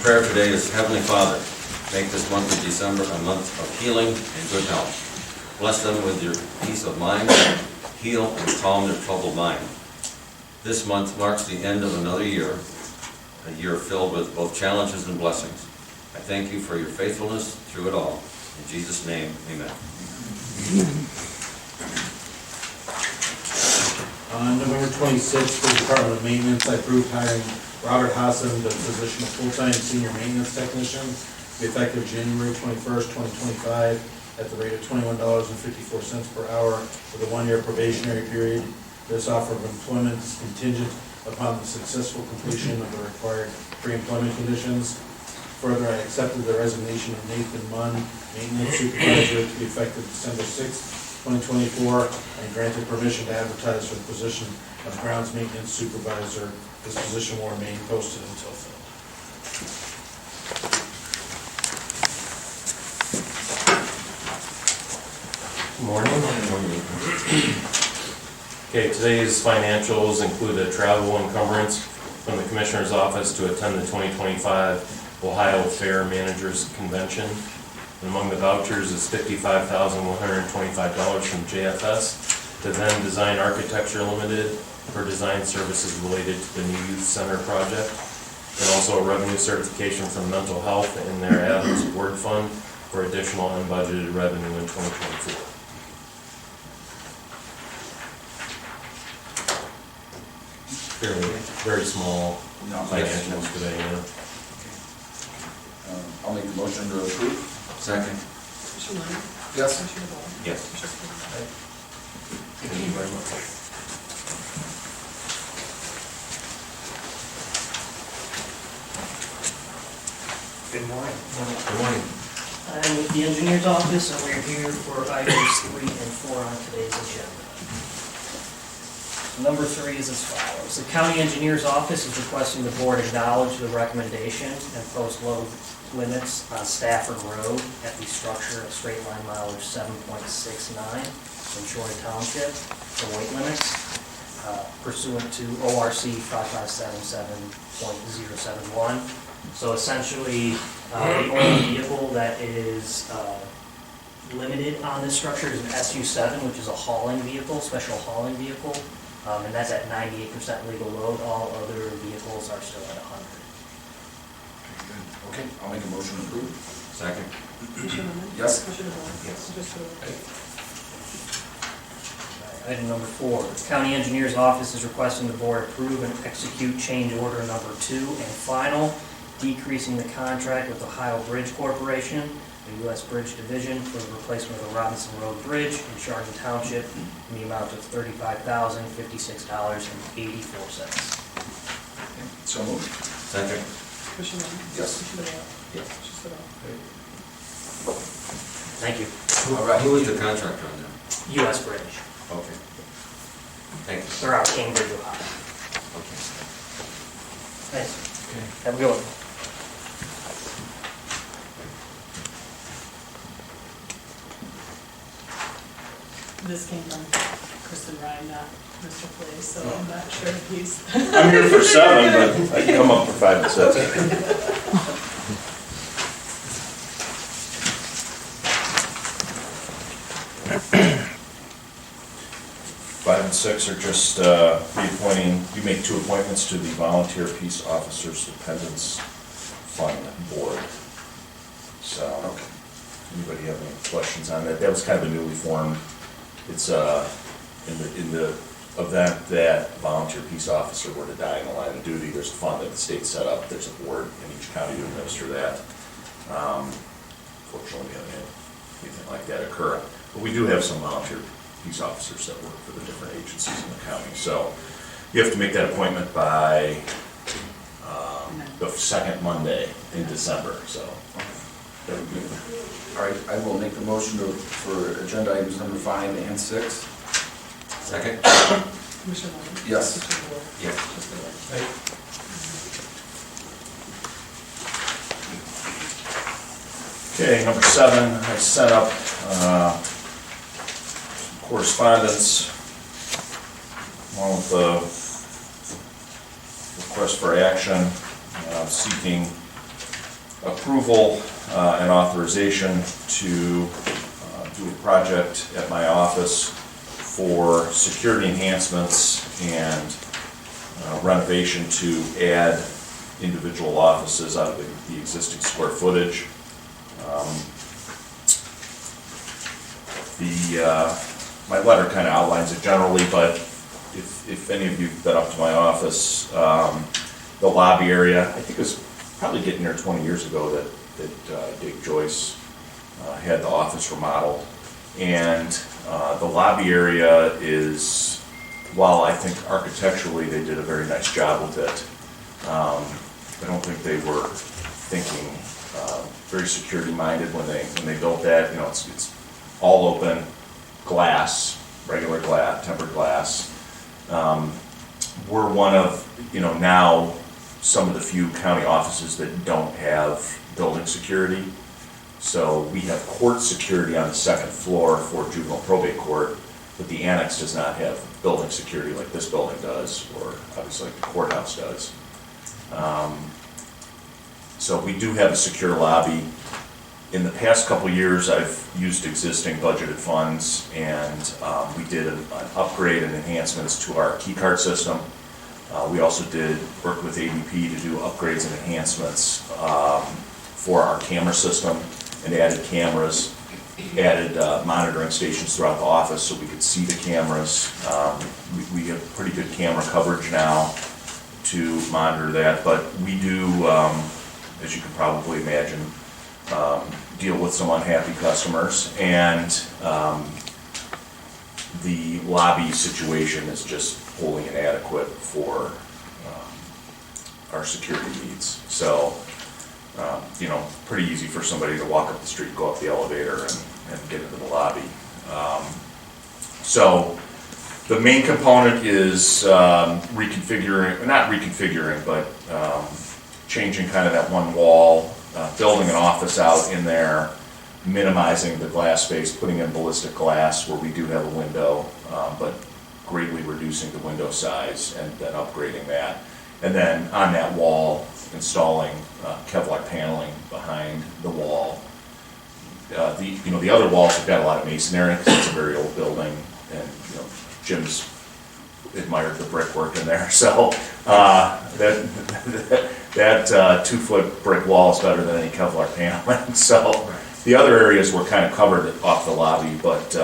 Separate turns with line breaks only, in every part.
prayer today is, Heavenly Father, make this month of December a month of healing and good health. Bless them with your peace of mind, heal and calm their troubled mind. This month marks the end of another year, a year filled with both challenges and blessings. I thank you for your faithfulness through it all. In Jesus' name, amen.
On November 26th, for the Department of Maintenance, I approved hiring Robert Hassan to the position of full-time senior maintenance technician, to be effective January 21st, 2025, at the rate of $21.54 per hour with a one-year probationary period. This offer of employment is contingent upon the successful completion of the required pre-employment conditions. Further, I accepted the resignation of Nathan Munn, maintenance supervisor, to be effective December 6th, 2024, and granted permission to advertise for the position of grounds maintenance supervisor. This position will remain posted until filled.
Good morning. Okay, today's financials include a travel encumbrance from the Commissioner's Office to attend the 2025 Ohio Fair Managers Convention. And among the vouchers is $55,125 from JFS to Then Design Architecture Limited for design services related to the new youth center project, and also a revenue certification from Mental Health in their Adams Word Fund for additional unbudgeted revenue in 2024. Very small financials today, yeah.
I'll make the motion to approve.
Second.
Commissioner Lennon?
Yes.
Commissioner DeBoer?
Yes.
Commissioner Spillier?
Thank you very much.
Good morning.
Good morning.
I'm with the engineer's office, and we're here for items 3 and 4 on today's agenda. Number 3 is as follows. The county engineer's office is requesting the board acknowledge the recommendation and post load limits on Stafford Road at the structure of straight line mileage 7.69 in Troy Township for weight limits pursuant to ORC 5577.071. So essentially, the only vehicle that is limited on this structure is an SU7, which is a hauling vehicle, special hauling vehicle, and that's at 98% legal load. All other vehicles are still at 100.
Okay, I'll make a motion to approve.
Second.
Commissioner Lennon?
Yes.
Commissioner DeBoer?
Yes.
Commissioner Spillier?
Item number 4, the county engineer's office is requesting the board approve and execute change order number 2 and final, decreasing the contract with Ohio Bridge Corporation, the U.S. Bridge Division, for the replacement of the Robinson Road Bridge in Chardon Township in the amount of $35,056.84.
So moved.
Second.
Commissioner Lennon?
Yes.
Commissioner DeBoer?
Yes.
Commissioner Spillier?
Thank you.
All right.
Who is the contractor on that?
U.S. Bridge.
Okay. Thank you.
They're out of Cambridge, Ohio.
Okay.
Thanks. Have a good one.
This came from Kristen Ryan, not Mr. Flay, so I'm not sure if he's.
I'm here for 7, but I can come up for 5 and 6. 5 and 6 are just reappointing. You make 2 appointments to the Volunteer Peace Officers Dependents Fund Board. So, anybody have any questions on that? That was kind of a newly formed. It's in the event that volunteer peace officer were to die in the line of duty, there's a fund that the state set up. There's a board in each county to administer that. Fortunately, we haven't had anything like that occur. But we do have some volunteer peace officers that work for the different agencies in the county. So you have to make that appointment by the second Monday in December. So that would be.
All right, I will make the motion for agenda items number 5 and 6.
Second.
Commissioner Lennon?
Yes.
Commissioner DeBoer?
Yes.
Commissioner Spillier?
Okay, number 7, I sent up some correspondence along with the request for action seeking approval and authorization to do a project at my office for security enhancements and renovation to add individual offices out of the existing square footage. My letter kind of outlines it generally, but if any of you have been up to my office, the lobby area, I think it was probably getting there 20 years ago that Dick Joyce had the office remodeled. And the lobby area is, while I think architecturally they did a very nice job with it, I don't think they were thinking very security minded when they built that. You know, it's all open glass, regular glass, tempered glass. We're one of, now some of the few county offices that don't have building security. So we have court security on the second floor for juvenile probate court, but the annex does not have building security like this building does, or obviously like the courthouse does. So we do have a secure lobby. In the past couple of years, I've used existing budgeted funds, and we did an upgrade and enhancements to our key card system. We also did work with ADP to do upgrades and enhancements for our camera system, and added cameras, added monitoring stations throughout the office so we could see the cameras. We have pretty good camera coverage now to monitor that, but we do, as you can probably imagine, deal with some unhappy customers, and the lobby situation is just wholly inadequate for our security needs. So, pretty easy for somebody to walk up the street, go up the elevator, and get into the lobby. So the main component is reconfiguring, not reconfiguring, but changing kind of that one wall, building an office out in there, minimizing the glass space, putting in ballistic glass where we do have a window, but greatly reducing the window size and then upgrading that. And then on that wall, installing Kevlar paneling behind the wall. The other walls have got a lot of masonry because it's a very old building, and Jim's admired the brickwork in there. So that 2-foot brick wall is better than any Kevlar paneling. So the other areas were kind of covered off the lobby, but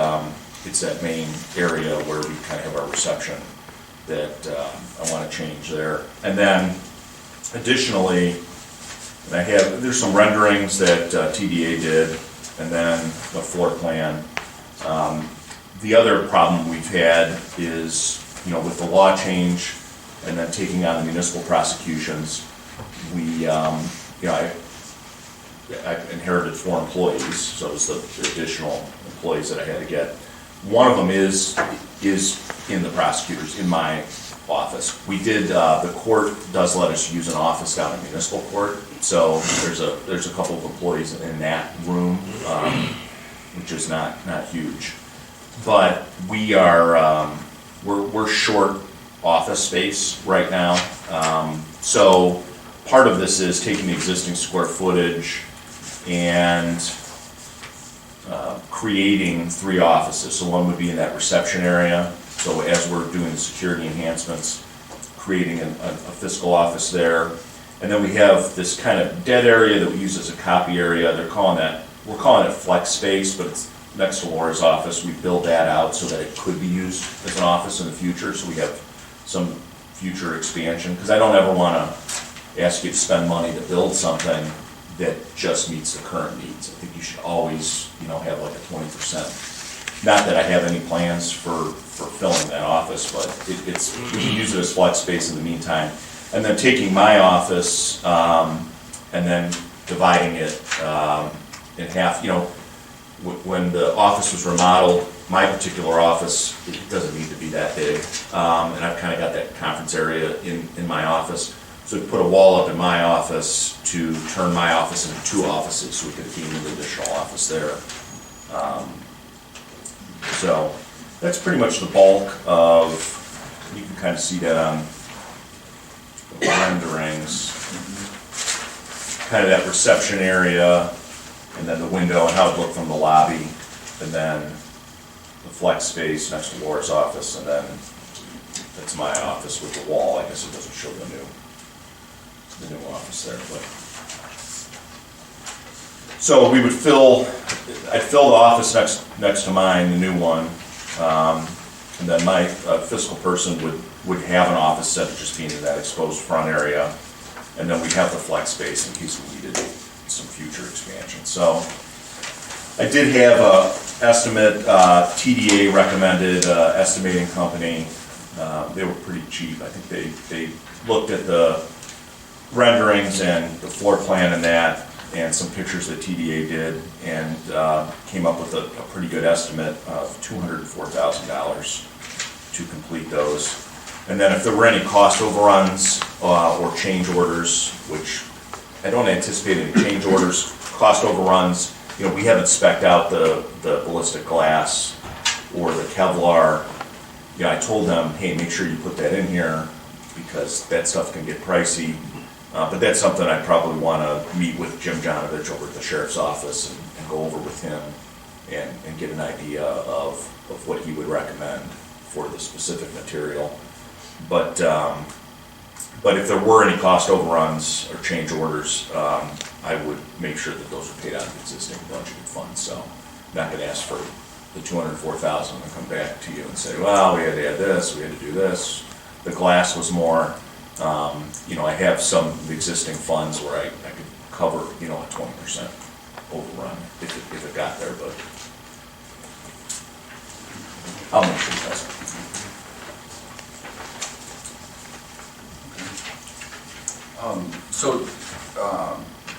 it's that main area where we kind of have our reception that I want to change there. And then additionally, there's some renderings that TDA did, and then the floor plan. The other problem we've had is, with the law change and then taking on the municipal prosecutions, I inherited 4 employees, so it was the additional employees that I had to get. One of them is in the prosecutors, in my office. We did, the court does let us use an office down in municipal court, so there's a couple of employees in that room, which is not huge. But we are, we're short office space right now. So part of this is taking the existing square footage and creating 3 offices. So one would be in that reception area. So as we're doing the security enhancements, creating a fiscal office there. And then we have this kind of dead area that we use as a copy area. We're calling it flex space, but it's next to Laura's office. We build that out so that it could be used as an office in the future. So we have some future expansion, because I don't ever want to ask you to spend money to build something that just meets the current needs. I think you should always, have like a 20%. Not that I have any plans for filling that office, but we can use it as flex space in the meantime. And then taking my office and then dividing it in half. When the office was remodeled, my particular office, it doesn't need to be that big. And I've kind of got that conference area in my office. So we put a wall up in my office to turn my office into 2 offices, so we could gain an additional office there. So that's pretty much the bulk of, you can kind of see that on the renderings. kind of that reception area, and then the window and how it looked from the lobby, and then the flex space next to Laura's office, and then that's my office with the wall. I guess it doesn't show the new office there, but. So we would I'd fill the office next to mine, the new one, and then my fiscal person would have an office set of just being in that exposed front area, and then we'd have the flex space in case we needed some future expansion. So I did have a estimate, TDA recommended estimating company. They were pretty cheap. I think they looked at the renderings and the floor plan and that, and some pictures that TDA did, and came up with a pretty good estimate of $204,000 to complete those. And then if there were any cost overruns or change orders, which I don't anticipate any change orders, cost overruns, you know, we haven't spec'd out the ballistic glass or the Kevlar. You know, I told them, hey, make sure you put that in here because that stuff can get pricey. But that's something I'd probably want to meet with Jim Jonovich over at the sheriff's office and go over with him and get an idea of what he would recommend for the specific material. But if there were any cost overruns or change orders, I would make sure that those are paid out of existing budgeted funds. So I'm not going to ask for the $204,000 and come back to you and say, well, we had to add this, we had to do this. The glass was more. You know, I have some existing funds where I could cover, you know, a 20% overrun if it got there, but I'll make sure it does.
So,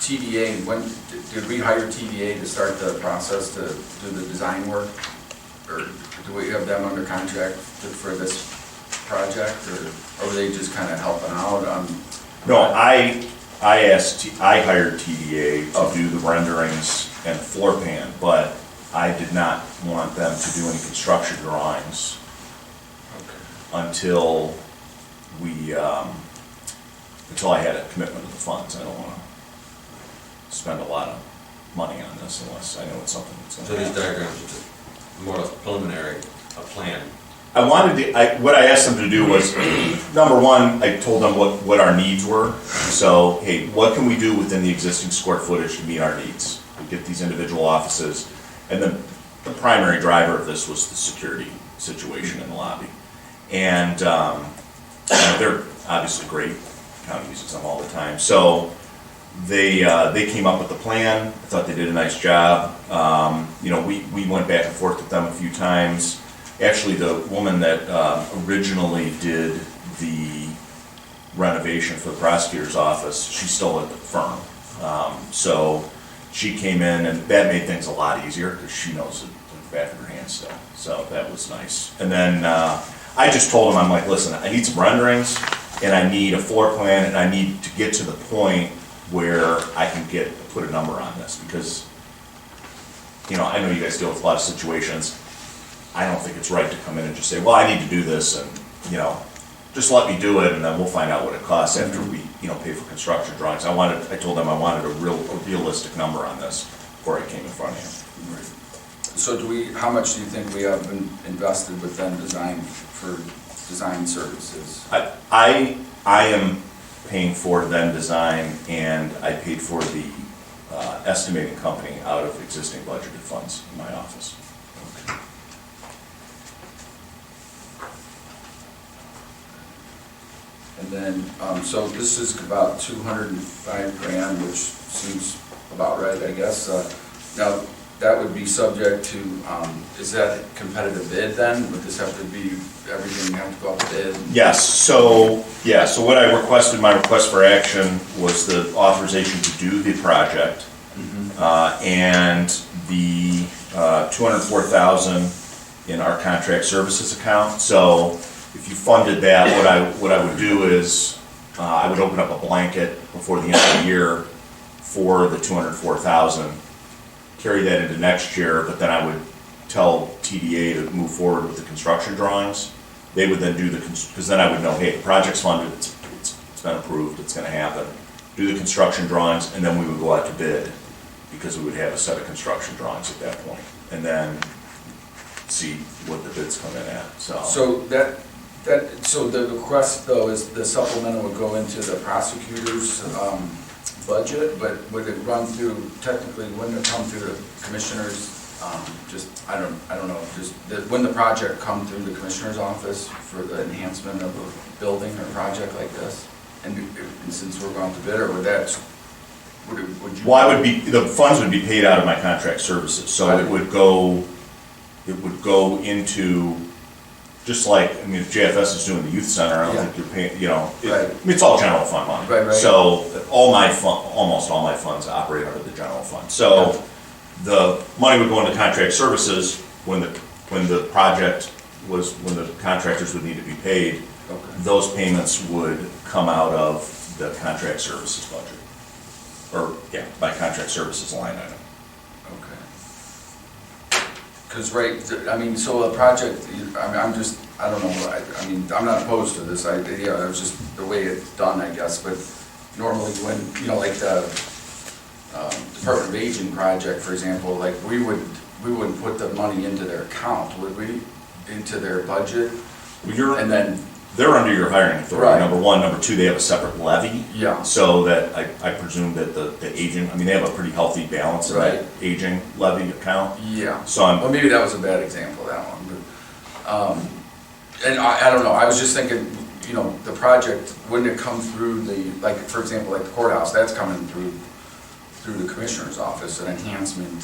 TDA, when, did we hire TDA to start the process to do the design work? Or do we have them under contract for this project, or were they just kind of helping out on?
No, I hired TDA to do the renderings and the floor plan, but I did not want them to do any construction drawings until until I had a commitment of the funds. I don't want to spend a lot of money on this unless I know it's something that's going
So
to
these
happen.
diagrams are just more or less preliminary, a plan.
What I asked them to do was, number one, I told them what our needs were. So, hey, what can we do within the existing square footage to meet our needs? We get these individual offices, and then the primary driver of this was the security situation in the lobby. And you know, they're obviously great. The county uses them all the time. So they came up with the plan. I thought they did a nice job. You know, we went back and forth with them a few times. Actually, the woman that originally did the renovation for the prosecutor's office, she's still at the firm. So she came in, and that made things a lot easier because she knows it like the back of her hand still. So that was nice. And then I just told him, I'm like, listen, I need some renderings, and I need a floor plan, and I need to get to the point where I can put a number on this because, you know, I know you guys deal with a lot of situations. I don't think it's right to come in and just say, well, I need to do this, and, you know, just let me do it, and then we'll find out what it costs after we, you know, pay for construction drawings. I told them I wanted a realistic number on this before I came in front of you.
Right. So how much do you think we have invested with them for design services?
I am paying for then design, and I paid for the estimating company out of existing budgeted funds in my office.
And then, so this is about 205 grand, which seems about right, I guess. Now, that would be subject to, is that competitive bid then? Would this have to be, everything have to go out to bid?
Yes, so what I requested, my request for action was the authorization to do the project, and the $204,000 in our contract services account. So if you funded that, what I would do is, I would open up a blanket before the end of the year for the $204,000, carry that into next year, but then I would tell TDA to move forward with the construction drawings. They would then do because then I would know, hey, the project's funded, it's been approved, it's gonna happen. do the construction drawings, and then we would go out to bid, because we would have a set of construction drawings at that point, and then see what the bids come in at, so.
So the request though is the supplemental would go into the prosecutor's budget, but would it run through, technically, wouldn't it come through the commissioners? I don't know, wouldn't the project come through the commissioner's office for the enhancement of a building or project like this? And since we're going to bid, or would you?
Well, the funds would be paid out of my contract services, so it would go into, just like, I mean, if JFS is doing the youth center, I don't think you're paying,
Right.
I mean, it's all general fund money.
Right.
So almost all my funds operate under the general fund. So the money would go into contract services when the project was, when the contractors would need to be paid.
Okay.
Those payments would come out of the contract services budget. Or, my contract services line item.
Okay. Because, so a project, I don't know, I'm not opposed to this idea, it was just the way it's done, I guess, but normally when, like the Department of Aging project, for example, like we wouldn't put the money into their account, would we? Into their budget? And then
They're under your hiring authority,
Right.
number one. Number two, they have a separate levy.
Yeah.
So that I presume that the aging, I mean, they have a pretty healthy balance in that
Right.
aging levy account.
Yeah.
So
Well, maybe that was a bad example, that one, but, and I don't know, I was just thinking, the project, wouldn't it come through like, for example, like the courthouse, that's coming through the commissioner's office, an enhancement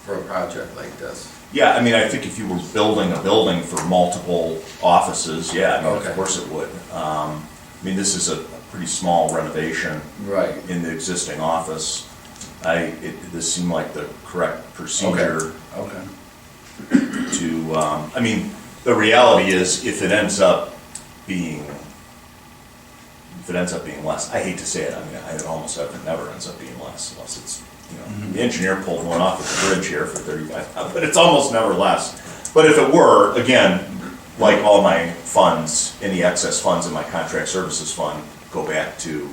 for a project like this.
Yeah, I mean, I think if you were building a building for multiple offices,
Okay.
of course it would. I mean, this is a pretty small renovation
Right.
in the existing office. This seemed like the correct procedure
Okay.
to, I mean, the reality is, if it ends up being less, I hate to say it, I mean, it almost never ends up being less, unless it's,
Mhm.
the engineer pulled one off at the bridge here for 35, but it's almost never less. But if it were, again, like all my funds, any excess funds in my contract services fund go back to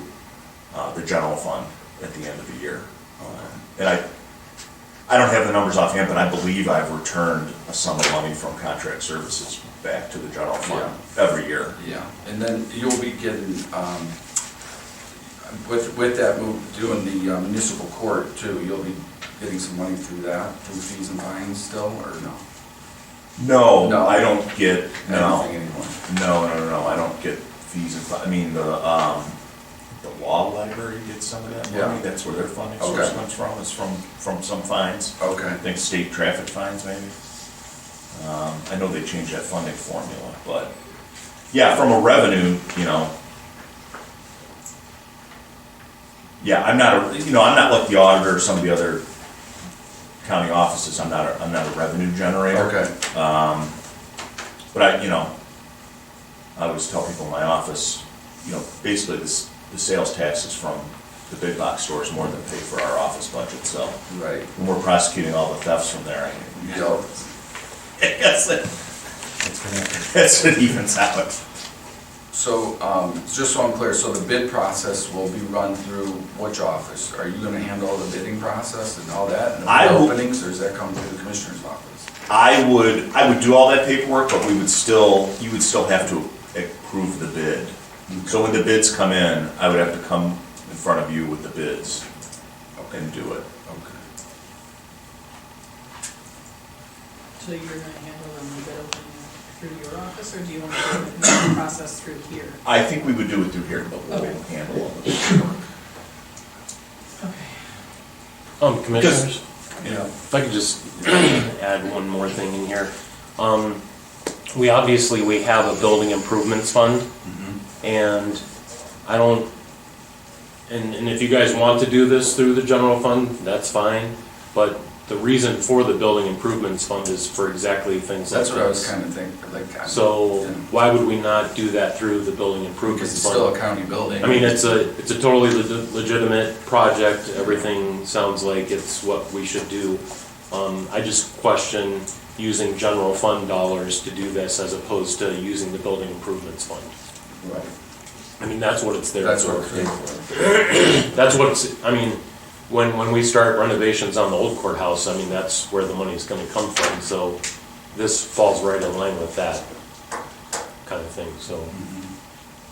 the general fund at the end of the year. And I don't have the numbers offhand, but I believe I've returned a sum of money from contract services back to the general fund every year.
Yeah, and then you'll be getting, with that move, doing the municipal court too, you'll be getting some money through that, through fees and fines still, or no?
No,
No.
I don't get, no,
Anything anymore?
no, I don't get fees and, I mean, the law library gets some of that money,
Yeah.
that's where their funding source
Okay.
comes from, is from some fines.
Okay.
I think state traffic fines maybe. I know they changed that funding formula, but, yeah, from a revenue, I'm not like the auditor or some of the other county offices, I'm not a revenue generator.
Okay.
But I always tell people in my office, basically the sales taxes from the big box stores more than pay for our office budget, so
Right.
when we're prosecuting all the thefts from there,
Yep.
that's it evens out.
So, just so I'm clear, so the bid process will be run through which office? Are you gonna handle the bidding process and all that, and the
I
bid
will-
openings, or does that come through the commissioner's office?
I would do all that paperwork, but you would still have to approve the bid. So when the bids come in, I would have to come in front of you with the bids and do it.
Okay.
So you're gonna handle them a bit opening through your office, or do you want to do the process through here?
I think we would do it through here, but we'll
Okay.
handle all the paperwork.
Okay.
Commissioners,
Yeah.
if I could just add one more thing in here. We have a building improvements fund, and I don't, and if you guys want to do this through the general fund, that's fine, but the reason for the building improvements fund is for exactly things like this.
That's what I was kinda thinking, like.
So
Yeah.
why would we not do that through the building
Because
improvements
it's
fund?
still a county building.
I mean, it's a totally legitimate project, everything sounds like it's what we should do. I just question using general fund dollars to do this as opposed to using the building improvements fund.
Right.
I mean, that's what it's there
That's
for.
what it's there for.
That's what it's, I mean, when we start renovations on the old courthouse, I mean, that's where the money's gonna come from, so this falls right in line with that kind of thing, so.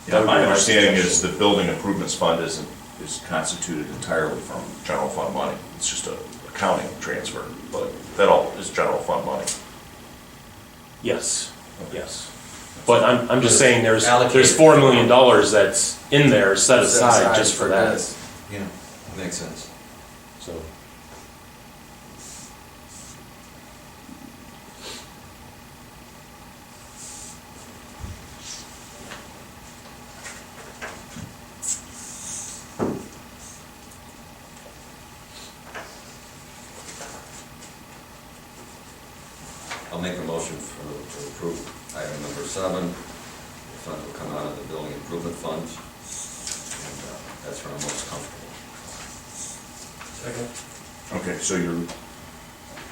Yeah, my understanding is the building improvements fund is constituted entirely from general fund money. It's just a accounting transfer, but that all is general fund money.
Yes, yes. But I'm just saying, there's
Allocated.
$4 million that's in there set aside just for that,
this.
Yeah, makes sense.
so.
I'll make a motion to approve item number 7. The fund will come out of the building improvement fund, and that's where I'm most comfortable.
Second.
Okay, so you're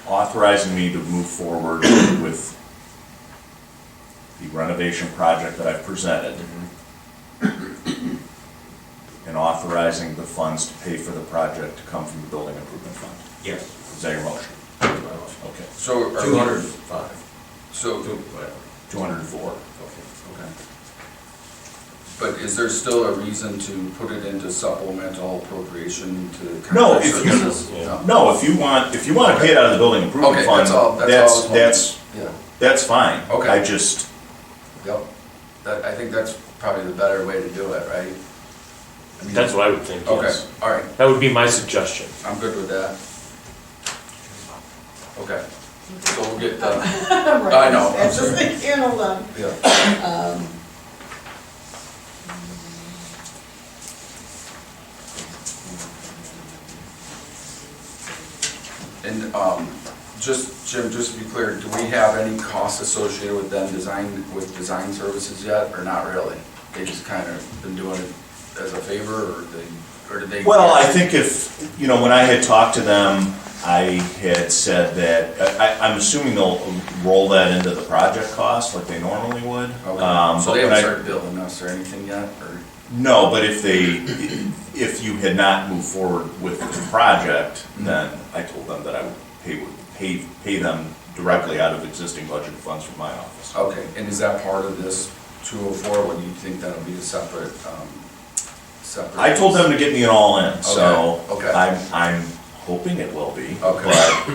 authorizing me to move forward with the renovation project that I've presented, and authorizing the funds to pay for the project to come from the building improvement fund.
Yes.
Is that your motion?
That's my motion.
Okay.
So. are we-
205.
So,
Whatever.
204.
Okay.
okay. But is there still a reason to put it into supplemental appropriation to?
No,
contract
if you-
services?
Yeah.
No, if you want to pay it out of the building improvement
Okay,
fund,
that's all I was wondering. Yeah,
that's fine.
Okay.
I just,
yep. I think that's probably the better way to do it, right? I mean-
That's what I would think,
Okay,
yes.
all right,
That would be my suggestion.
I'm good with that. Okay, so we'll get,
Right,
I know, I'm
that's just
sorry.
like, hold on.
yeah, and, just, Jim, just to be clear, do we have any costs associated with them design services yet, or not really? They just kind of been doing it as a favor, or did they?
well, I think if, when I had talked to them, I had said that, I'm assuming they'll roll that into the project cost like they normally would.
Okay, so they
but
haven't
I-
started billing us or anything yet, or?
No, but if you had not moved forward with the project, then I told them that I would pay them directly out of existing budget funds from my office.
Okay, and is that part of this 204, or do you think that'll be a separate, separate?
I told them to get me an all-in, so
Okay, okay.
I'm hoping it will be.
Okay.
But,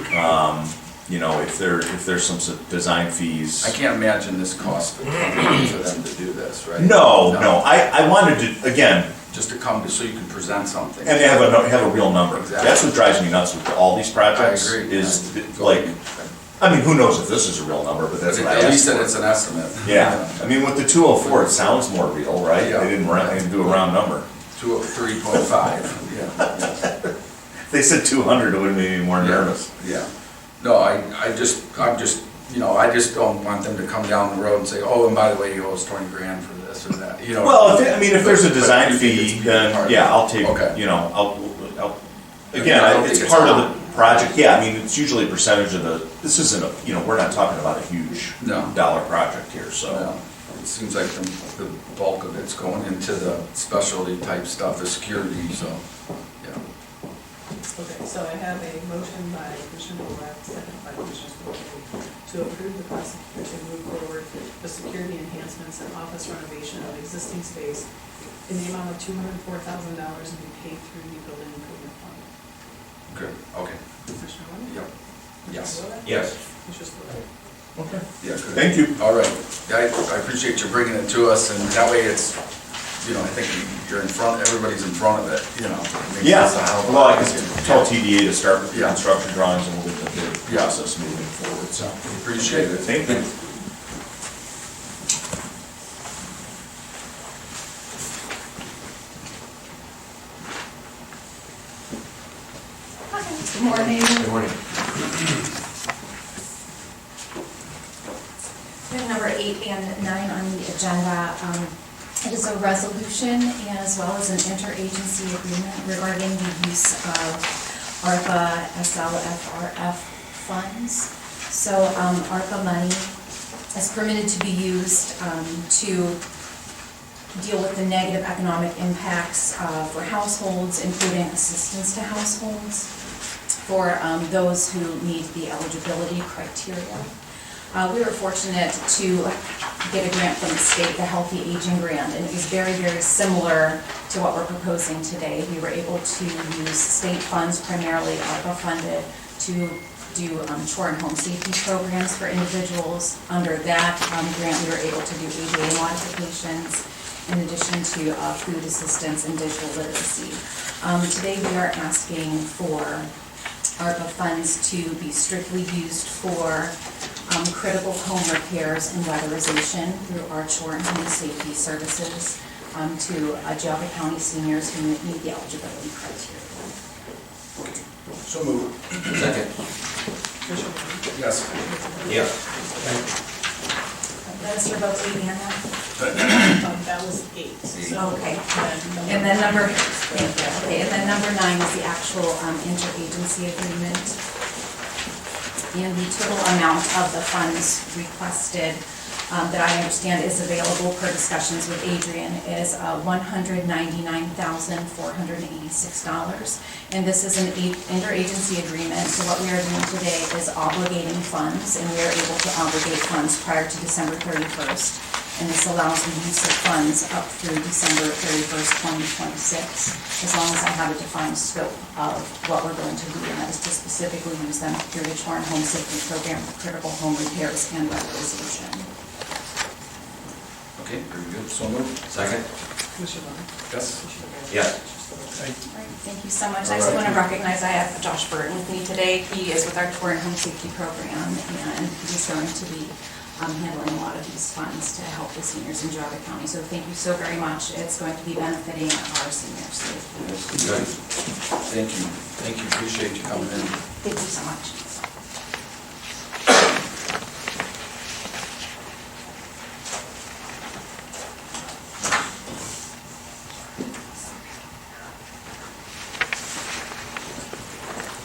if there's some design fees.
I can't imagine this cost for them to do this, right?
No, I wanted to, again,
Just to come to, so you can present something.
and have a real number.
Exactly.
That's what drives me nuts with all these
I
projects.
agree.
Is
Yeah.
like, I mean, who knows if this is a real number, but that's what I
At least
asked
that
for.
it's an estimate.
Yeah, I mean, with the 204, it sounds more real, right?
Yeah.
They didn't do a round number.
203.5, yeah.
If they said 200, it would have made me more nervous.
Yeah, no, I'm just, I just don't want them to come down the road and say, oh, and by the way, you owe us 20 grand for this or that, you know?
Well, if there's a
But
design
you think
fee,
it's being
then,
part of
yeah,
it?
I'll take,
Okay.
I'll,
I
again,
don't think
it's
it's
part of
on.
the project, yeah, I mean, it's usually a percentage of the, this isn't a, we're not talking about a huge
No.
dollar project here, so.
Yeah, it seems like the bulk of it's going into the specialty type stuff, the security, so, yeah.
Okay, so I have a motion by Commissioner Black, second by Commissioner Spillier, to approve the prosecutor to move forward the security enhancements and office renovation of existing space in the amount of $204,000 and be paid through the building improvement fund.
Good, okay,
Commissioner Lennon?
yep, yes,
Commissioner Spillier?
Yes.
Commissioner Spillier?
Okay.
yeah, good.
Thank you.
All right, yeah, I appreciate you bringing it to us, and that way it's, I think you're in front, everybody's in front of it, Makes
Yeah,
this a hell of a
well, I
lot
can
easier.
tell TDA to start with the
Yeah.
construction drawings and we'll get the bid
Yeah.
process moving forward, so.
Appreciate it.
Thank you.
Good morning.
Good morning.
We have number 8 and 9 on the agenda. It is a resolution as well as an interagency agreement regarding the use of ARPA SLFRF funds. So ARPA money is permitted to be used to deal with the negative economic impacts for households, including assistance to households for those who meet the eligibility criteria. We were fortunate to get a grant from the state, the Healthy Aging Grant, and it was very, very similar to what we're proposing today. We were able to use state funds, primarily ARPA funded, to do chore and home safety programs for individuals. Under that grant, we were able to do ADA modifications in addition to food assistance and digital literacy. Today, we are asking for ARPA funds to be strictly used for critical home repairs and weatherization through our chore and home safety services to Geauga County seniors who meet the eligibility criteria.
So moved.
Second.
Commissioner Warren?
Yes.
Yes.
That is your vote, Lady Anna?
That was 8. So,
Okay.
then
And then number, thank you. Okay, and then number 9 is the actual interagency agreement. And the total amount of the funds requested that I understand is available per discussions with Adrian is $199,486. And this is an interagency agreement, so what we are doing today is obligating funds, and we are able to obligate funds prior to December 31st. And this allows the use of funds up through December 31st, 2026, as long as I have a defined scope of what we're going to do, and that is to specifically use them through the chore and home safety program for critical home repairs and weatherization.
Okay, very good. So moved.
Second.
Commissioner Warren?
Yes.
Commissioner Rea?
Yes.
All right, thank you so much. I just want to recognize I have Josh Burton with me today. He is with our chore and home safety program, and he's going to be handling a lot of these funds to help the seniors in Geauga County. So thank you so very much. It's going to be benefiting our seniors.
Good.
Thank you. Thank you. Appreciate you coming in.
Thank you so much.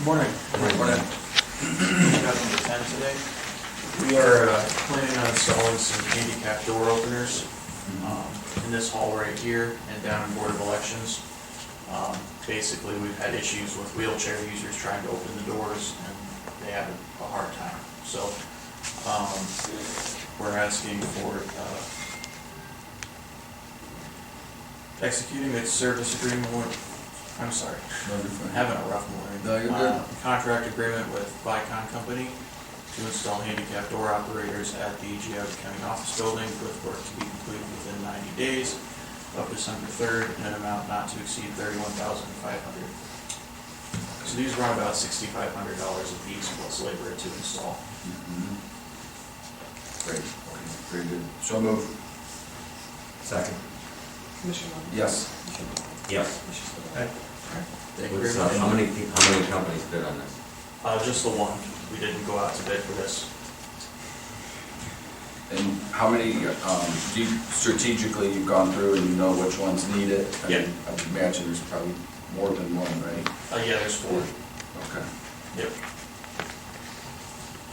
Morning.
Morning.
Got number 10 today. We are planning on installing some handicap door openers in this hall right here and down in Board of Elections. Basically, we've had issues with wheelchair users trying to open the doors, and they have a hard time. So we're asking for executing a service agreement with, I'm sorry, I'm having a rough morning.
No, you're good.
Contract agreement with Vicon Company to install handicap door operators at the Geauga County Office Building, with work to be completed within 90 days of December 3rd, in an amount not to exceed $31,500. So these run about $6,500 a piece plus labor to install.
Mhm. Great. Okay, very good. So moved.
Second.
Commissioner Warren?
Yes.
Yes.
Commissioner Spudler?
Thank you
What's,
very much.
how many companies bid on this?
Just the one. We didn't go out to bid for this.
And how many, do you, strategically, you've gone through and you know which ones need it? I
Yeah.
mean, I would imagine there's probably more than one, right?
Yeah, there's 4.
Okay.
Yep.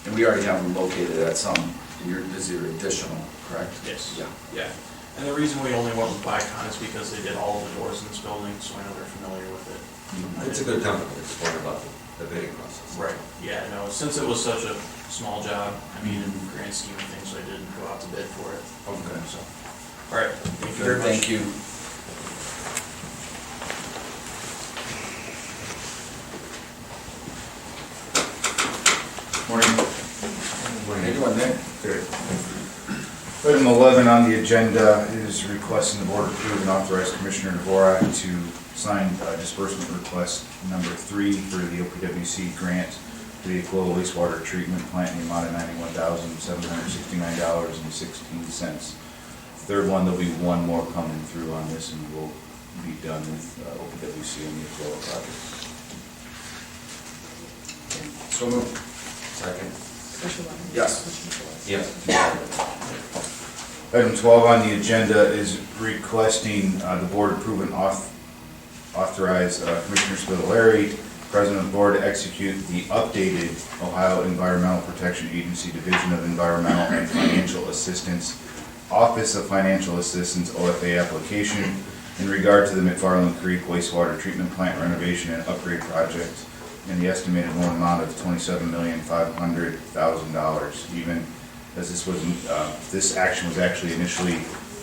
And we already have them located at some, is there additional, correct?
Yes.
Yeah.
Yeah. And the reason we only went with Vicon is because they did all of the doors in this building, so I know they're familiar with it.
It's a good company, it's more about the bidding process.
Right. Yeah, no, since it was such a small job, I mean, in the grand scheme of things, I didn't go out to bid for it.
Okay.
So, all right, thank you very much.
Thank you.
Morning.
How you doing, Nick?
Good. Item 11 on the agenda is requesting the board approve and authorize Commissioner Dvorak to sign disbursement request number 3 for the OPWC grant to the Equila wastewater treatment plant in the amount of $91,769.16. Third one, there'll be one more coming through on this, and we'll be done with OPWC and the Equila project.
So moved.
Second.
Commissioner Warren?
Yes.
Commissioner Spudler?
Yes.
Item 12 on the agenda is requesting the board approve and authorize Commissioner Spitaleri, President of the Board, to execute the updated Ohio Environmental Protection Agency Division of Environmental and Financial Assistance Office of Financial Assistance, OFA application in regard to the McFarland Creek wastewater treatment plant renovation and upgrade project in the estimated loan amount of $27,500,000, even as this action was actually initially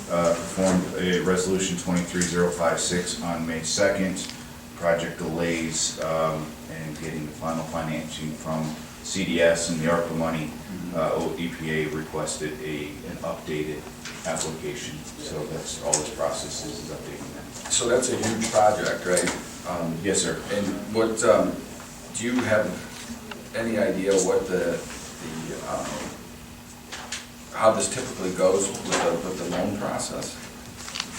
performed a resolution 23056 on May 2nd. Project delays and getting the final financing from CDS and the ARPA money, EPA requested an updated application. So that's all this process is updating that.
So that's a huge project, right?
Yes, sir.
And what, do you have any idea what how this typically goes with the loan process?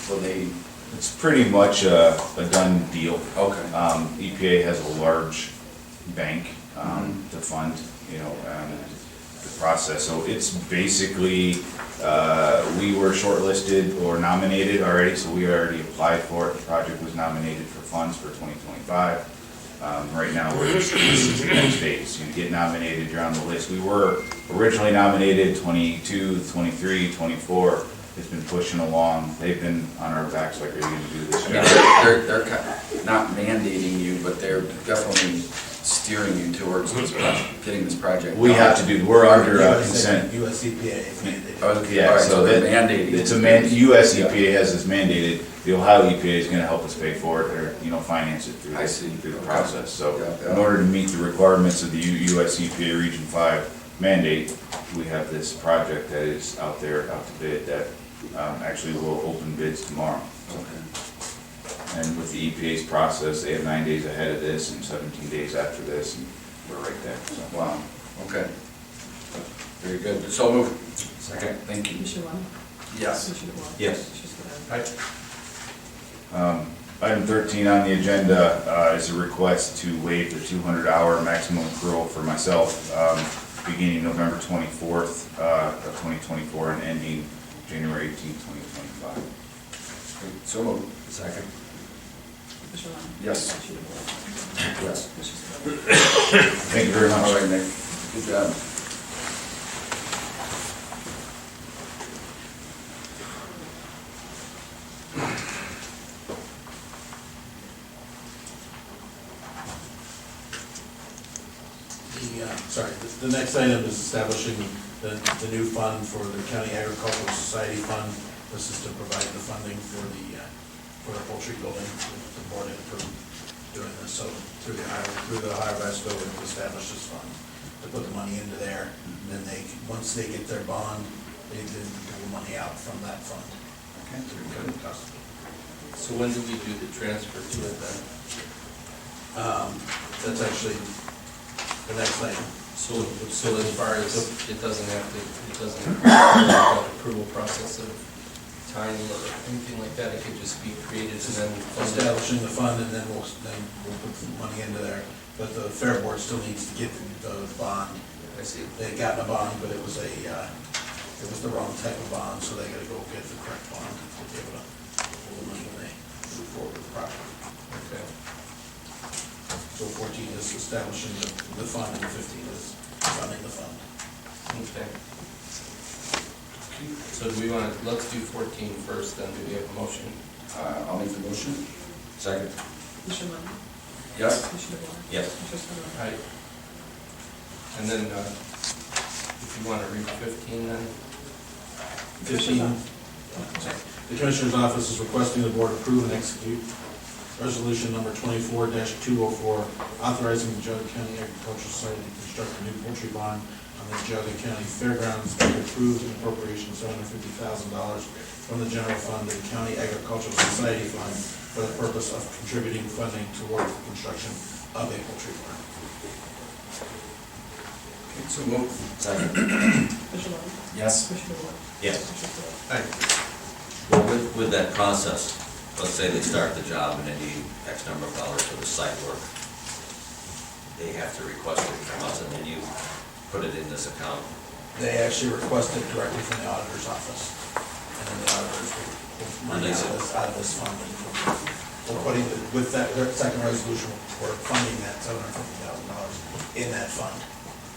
Will they,
It's pretty much a done deal.
okay,
EPA has a large bank to fund, the process. So it's basically, we were shortlisted or nominated already, so we already applied for it. The project was nominated for funds for 2025. Right now, this is the next phase. You get nominated, you're on the list. We were originally nominated 22, 23, 24. It's been pushing along. They've been on our backs like, are you gonna do this?
I mean, they're not mandating you, but they're definitely steering you towards this getting this project done.
We have to do, we're under consent.
US EPA mandated.
Okay,
Yeah,
all right,
so
so they're
that,
mandating.
it's US EPA has this mandated, the Ohio EPA is gonna help us pay for it, or, finance it through
I see.
through the process. So
Yeah, yeah.
in order to meet the requirements of the US EPA Region 5 mandate, we have this project that is out there, out to bid, that actually will open bids tomorrow.
Okay.
And with the EPA's process, they have 9 days ahead of this and 17 days after this, and we're right there, so.
Wow, okay. Very good. So move.
Second.
Thank you.
Commissioner Warren?
Yes.
Commissioner DeBoer?
Yes.
Commissioner Spudler?
Item 13 on the agenda is a request to waive the 200-hour maximum accrual for myself, beginning November 24th of 2024 and ending January 18th, 2025.
So move.
Second.
Commissioner Warren?
Yes.
Commissioner DeBoer?
Yes.
Commissioner Spudler?
Thank you very much.
All right, Nick. Good job.
The next item is establishing the new fund for the County Agricultural Society Fund. This is to provide the funding for the poultry building. The board had approved doing this, so through the Ohio Vasco, we've established this fund to put the money into there. And then once they get their bond, they then pull the money out from that fund. Okay. To recover the cost.
So when do we do the transfer to it then?
That's actually the next item.
So as far as, it doesn't have an approval process of time or anything like that, it could just be created and then funded?
Establishing the fund, and then we'll put the money into there. But the Fair Board still needs to get the bond.
I see.
They got a bond, but it was the wrong type of bond, so they gotta go get the correct bond to be able to pull the money when they move forward with the project.
Okay.
So 14 is establishing the fund, and 15 is funding the fund.
Okay. So do we want to, let's do 14 first, then do we have a motion?
I'll make the motion.
Second.
Commissioner Warren?
Yes.
Commissioner DeBoer?
Yes.
Commissioner Spudler?
Right. And then, if you want to read 15 then?
15, the Commissioner's Office is requesting the Board approve and execute Resolution number 24-204, authorizing the Geauga County Agricultural Society to construct a new poultry bond on the Geauga County Fairgrounds, and approve an appropriation of $750,000 from the general fund to the County Agricultural Society Fund for the purpose of contributing funding towards the construction of a poultry barn.
Okay, so move.
Second.
Commissioner Warren?
Yes.
Commissioner DeBoer?
Yes.
Commissioner Spudler?
Well, with that process, let's say they start the job and they need X number of dollars for the site work. They have to request it from us, and then you put it in this account.
They actually requested directly from the auditor's office, and then the auditors will money out of this fund. We're putting, with that second resolution, we're funding that $750,000 in that fund.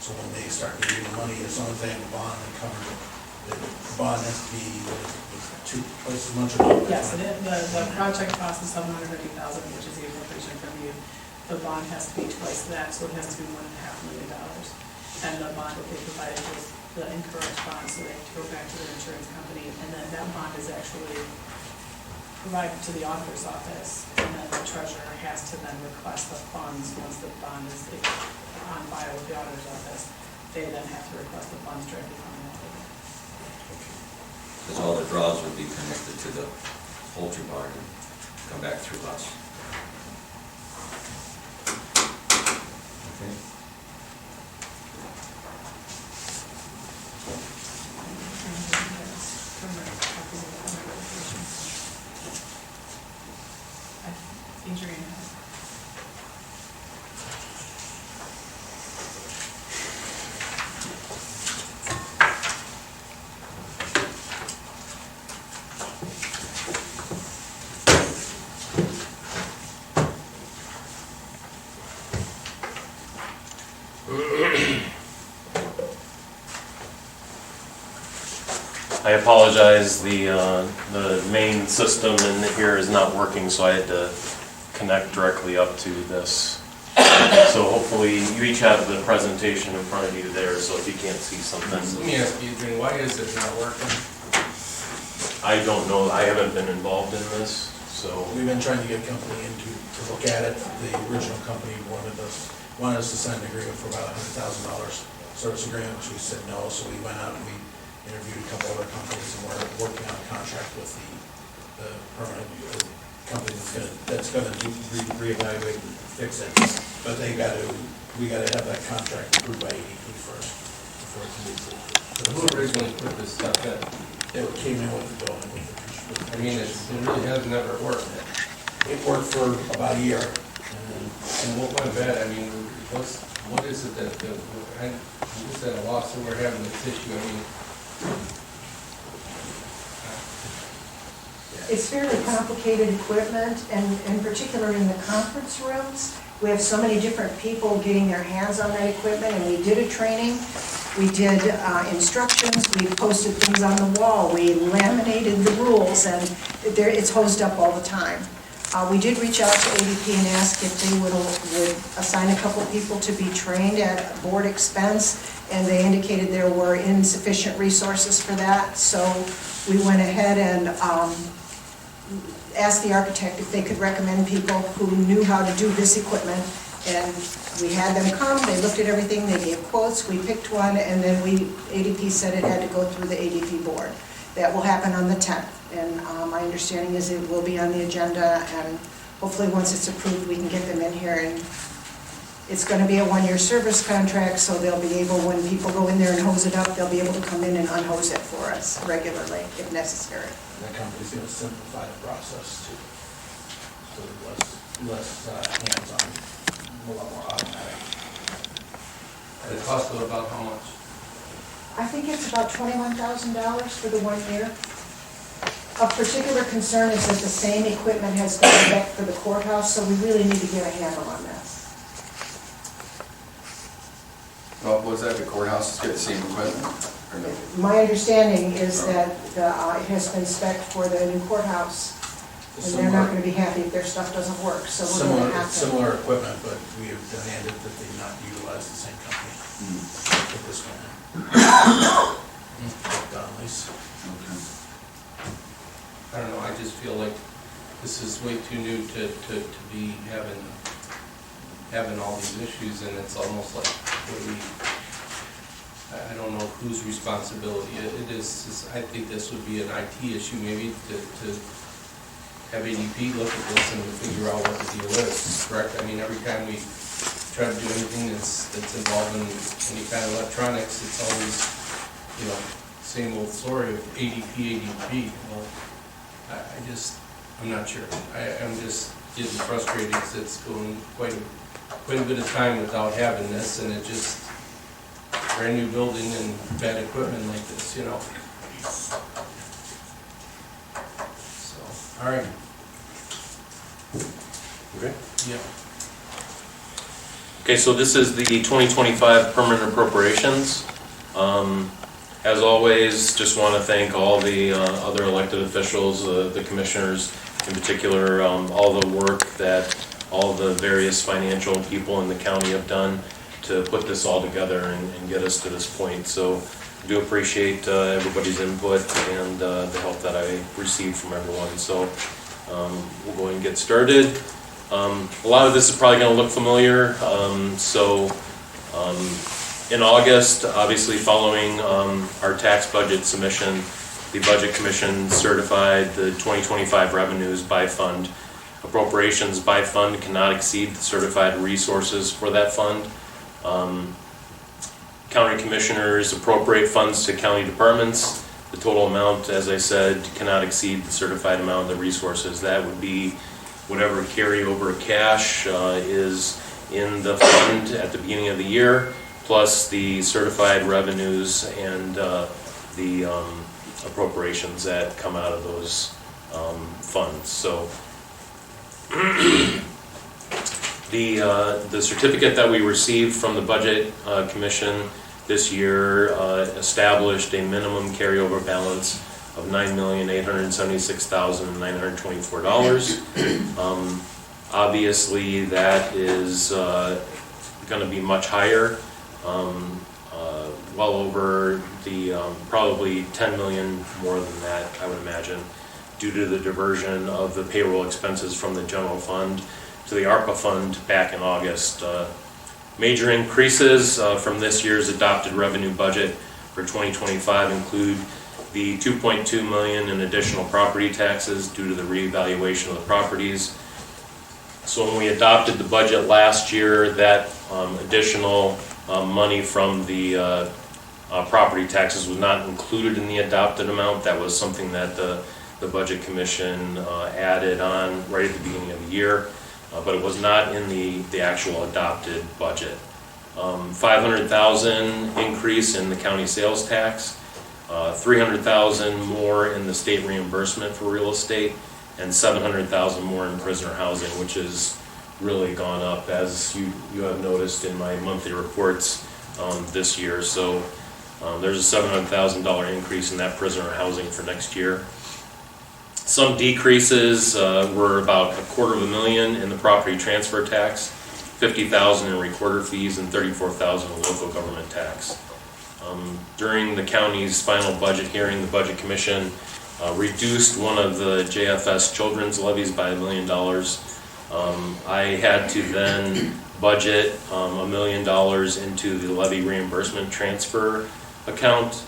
So when they start needing the money, as long as they have a bond that covers it, the bond has to be twice as much or not?
Yes, the project cost is $750,000, which is the appropriation from you. The bond has to be twice that, so it has to be $1.5 million. And the bond that they provided was the incorrect bond, so they have to go back to their insurance company, and then that bond is actually provided to the auditor's office, and then the treasurer has to then request the funds once the bond is on file with the auditor's office. They then have to request the funds directly from the auditor.
Because all the draws would be connected to the poultry barn and come back through us. Okay.
Adrian has.
I apologize, the main system in here is not working, so I had to connect directly up to this. So hopefully, you each have the presentation in front of you there, so if you can't see something.
Let me ask you, Adrian, why is it not working?
I don't know, I haven't been involved in this, so.
We've been trying to get a company in to look at it. The original company wanted us to sign an agreement for about $100,000 service agreement, which we said no, so we went out and we interviewed a couple other companies, and we're working on a contract with the permanent company that's gonna reevaluate and fix it. But we gotta have that contract approved by ADP first, before it can be approved.
Who originally put this stuff in?
It came in with the building,
I mean, it really has never worked.
it worked for about a year.
And what went bad, I mean, what is it that, is that a loss that we're having this issue? I mean,
It's fairly complicated equipment, and in particular in the conference rooms, we have so many different people getting their hands on that equipment, and we did a training, we did instructions, we posted things on the wall, we laminated the rules, and it's hosed up all the time. We did reach out to ADP and ask if they would assign a couple people to be trained at board expense, and they indicated there were insufficient resources for that, so we went ahead and asked the architect if they could recommend people who knew how to do this equipment, and we had them come, they looked at everything, they gave quotes, we picked one, and then ADP said it had to go through the ADP board. That will happen on the 10th, and my understanding is it will be on the agenda, and hopefully once it's approved, we can get them in here, and it's gonna be a one-year service contract, so they'll be able, when people go in there and hose it up, they'll be able to come in and unhose it for us regularly, if necessary.
And the company's gonna simplify the process too. So less hands-on, a lot more automatic.
the cost of about how much?
I think it's about $21,000 for the 1 year. Of particular concern is that the same equipment has gone back for the courthouse, so we really need to get a handle on this.
Well, was that the courthouse, get the same equipment, or no?
My understanding is that it has been spec'd for the new courthouse, and they're not gonna be happy if their stuff doesn't work, so we're gonna have to.
Similar equipment, but we have demanded that they not utilize the same company for this one. Donnelly's.
Okay.
I don't know, I just feel like this is way too new to be having all these issues, and it's almost like, I don't know whose responsibility it is. I think this would be an IT issue maybe to have ADP look at this and figure out what the deal is, correct? I mean, every time we try to do anything that's involving any kind of electronics, it's always, same old story of ADP. Well, I'm not sure. I'm just getting frustrated because it's going quite a bit of time without having this, and it just, brand new building and bad equipment like this, So, all right.
Okay.
Yeah.
Okay, so this is the 2025 permanent appropriations. As always, just want to thank all the other elected officials, the commissioners in particular, all the work that all the various financial people in the county have done to put this all together and get us to this point. So I do appreciate everybody's input and the help that I received from everyone. So we'll go ahead and get started. A lot of this is probably going to look familiar. In August, obviously following our tax budget submission, the Budget Commission certified the 2025 revenues by fund. Appropriations by fund cannot exceed the certified resources for that fund. County commissioners appropriate funds to county departments. The total amount, as I said, cannot exceed the certified amount of the resources. That would be whatever carryover cash is in the fund at the beginning of the year, plus the certified revenues and the appropriations that come out of those funds. So the certificate that we received from the Budget Commission this year established a minimum carryover balance of $9,876,924. Obviously, that is going to be much higher, well over the probably 10 million more than that, I would imagine, due to the diversion of the payroll expenses from the general fund to the ARPA fund back in August. Major increases from this year's adopted revenue budget for 2025 include the $2.2 million in additional property taxes due to the reevaluation of the properties. So when we adopted the budget last year, that additional money from the property taxes was not included in the adopted amount. That was something that the Budget Commission added on right at the beginning of the year. But it was not in the actual adopted budget. $500,000 increase in the county sales tax, $300,000 more in the state reimbursement for real estate, and $700,000 more in prisoner housing, which has really gone up, as you have noticed in my monthly reports this year. So there's a $700,000 increase in that prisoner housing for next year. Some decreases were about $250,000 in the property transfer tax, $50,000 in recorder fees, and $34,000 in local government tax. During the county's final budget hearing, the Budget Commission reduced one of the JFS children's levies by $1 million. I had to then budget $1 million into the levy reimbursement transfer account.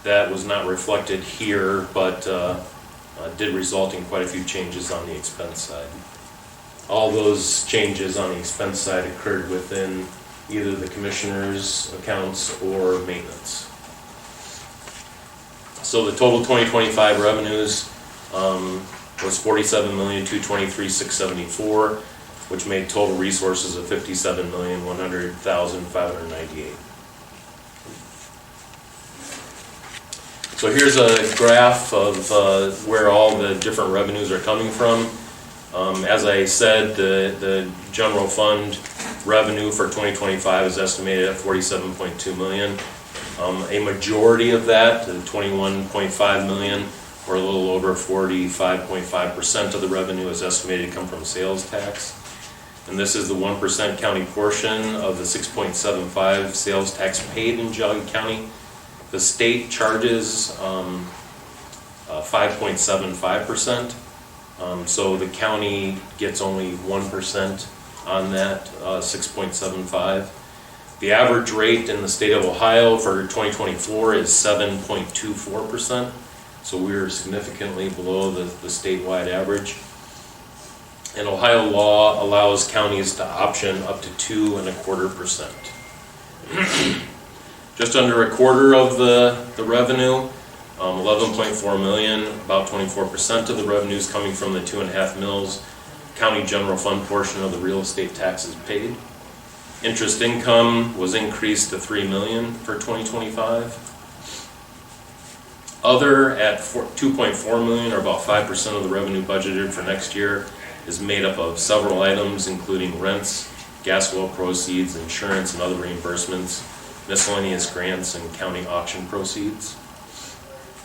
That was not reflected here, but did result in quite a few changes on the expense side. All those changes on the expense side occurred within either the commissioner's accounts or maintenance. So the total 2025 revenues was $47,223,674, which made total resources of $57,100,598. So here's a graph of where all the different revenues are coming from. As I said, the general fund revenue for 2025 is estimated at $47.2 million. A majority of that, the $21.5 million, or a little over 45.5% of the revenue, is estimated to come from sales tax. And this is the 1% county portion of the 6.75 sales tax paid in Geauga County. The state charges 5.75%, so the county gets only 1% on that 6.75. The average rate in the state of Ohio for 2024 is 7.24%, so we're significantly below the statewide average. And Ohio law allows counties to option up to 2.25%. Just under a quarter of the revenue, 11.4 million, about 24% of the revenue is coming from the 2.5 mills county general fund portion of the real estate taxes paid. Interest income was increased to $3 million for 2025. Other at $2.4 million, or about 5% of the revenue budgeted for next year, is made up of several items, including rents, gas well proceeds, insurance, and other reimbursements. miscellaneous grants, and county auction proceeds.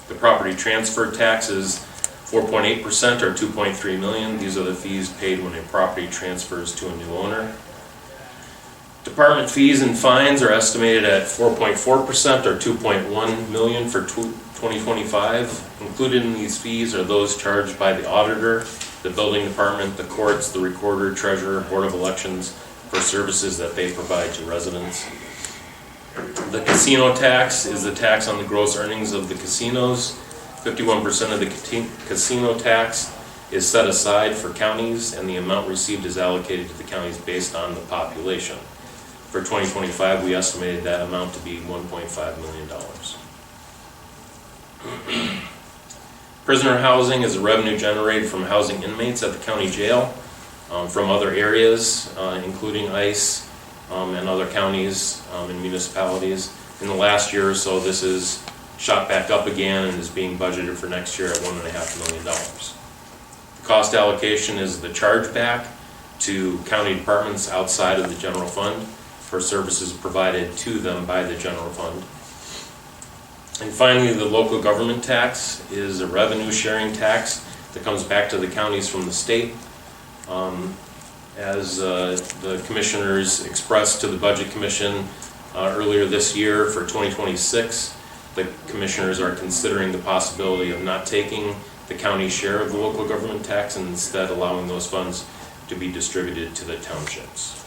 The property transfer tax is 4.8% or $2.3 million. These are the fees paid when a property transfers to a new owner. Department fees and fines are estimated at 4.4% or $2.1 million for 2025. Included in these fees are those charged by the auditor, the building department, the courts, the recorder, treasurer, board of elections for services that they provide to residents. The casino tax is the tax on the gross earnings of the casinos. 51% of the casino tax is set aside for counties, and the amount received is allocated to the counties based on the population. For 2025, we estimated that amount to be $1.5 million. Prisoner housing is a revenue generated from housing inmates at the county jail from other areas, including ICE and other counties and municipalities. In the last year or so, this is shot back up again and is being budgeted for next year at $1.5 million. The cost allocation is the chargeback to county departments outside of the general fund for services provided to them by the general fund. And finally, the local government tax is a revenue sharing tax that comes back to the counties from the state. As the commissioners expressed to the Budget Commission earlier this year for 2026, the commissioners are considering the possibility of not taking the county share of the local government tax and instead allowing those funds to be distributed to the townships.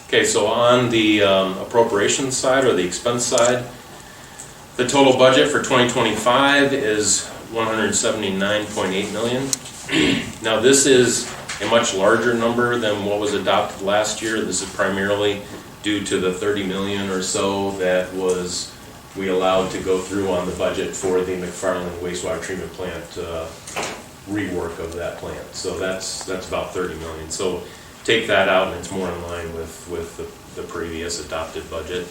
Okay, so on the appropriations side or the expense side, the total budget for 2025 is $179.8 million. Now this is a much larger number than what was adopted last year. This is primarily due to the $30 million or so that we allowed to go through on the budget for the McFarland wastewater treatment plant rework of that plant. So that's about $30 million. So take that out and it's more in line with the previous adopted budget.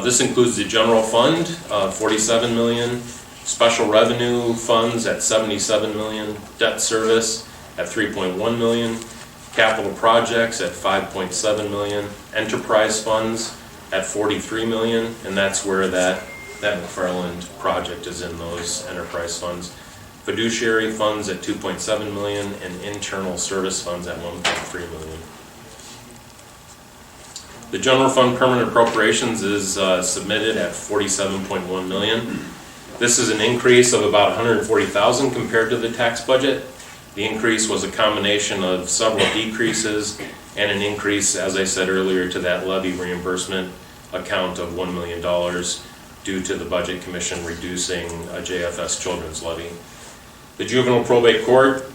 This includes the general fund, $47 million, special revenue funds at $77 million, debt service at $3.1 million, capital projects at $5.7 million, enterprise funds at $43 million, and that's where that McFarland project is in those enterprise funds. Fiduciary funds at $2.7 million and internal service funds at $1.3 million. The general fund permanent appropriations is submitted at $47.1 million. This is an increase of about $140,000 compared to the tax budget. The increase was a combination of several decreases and an increase, as I said earlier, to that levy reimbursement account of $1 million due to the Budget Commission reducing a JFS children's levy. The juvenile probate court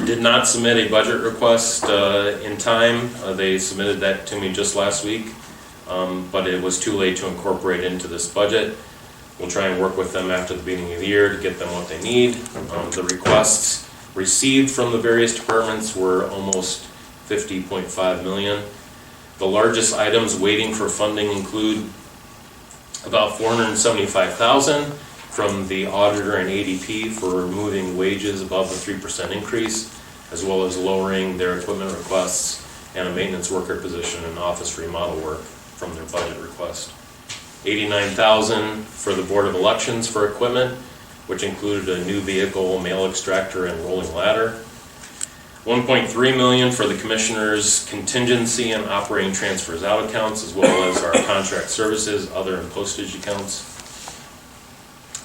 did not submit a budget request in time. They submitted that to me just last week, but it was too late to incorporate into this budget. We'll try and work with them after the beginning of the year to get them what they need. The requests received from the various departments were almost $50.5 million. The largest items waiting for funding include about $475,000 from the auditor and ADP for removing wages above the 3% increase, as well as lowering their equipment requests and a maintenance worker position and office remodel work from their budget request. $89,000 for the Board of Elections for equipment, which included a new vehicle, mail extractor, and rolling ladder. $1.3 million for the Commissioner's contingency and operating transfers out accounts, as well as our contract services, other and postage accounts.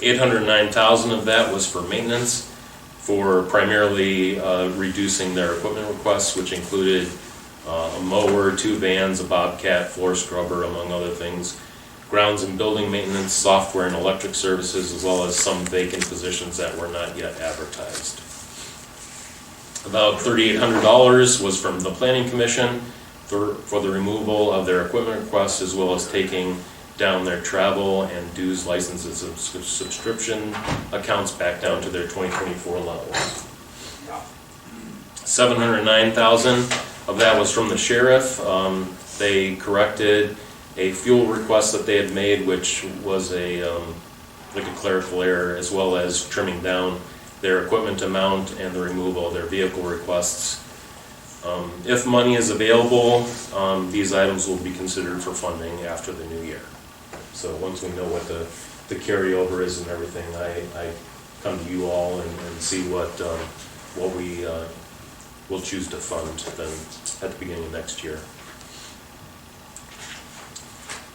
$809,000 of that was for maintenance, for primarily reducing their equipment requests, which included a mower, 2 vans, a bobcat, floor scrubber, among other things. Grounds and building maintenance, software and electric services, as well as some vacant positions that were not yet advertised. About $3,800 was from the Planning Commission for the removal of their equipment requests, as well as taking down their travel and dues, licenses, and subscription accounts back down to their 2024 levels. $709,000 of that was from the sheriff. They corrected a fuel request that they had made, which was like a clerical error, as well as trimming down their equipment amount and the removal of their vehicle requests. If money is available, these items will be considered for funding after the new year. So once we know what the carryover is and everything, I come to you all and see what we will choose to fund then at the beginning of next year.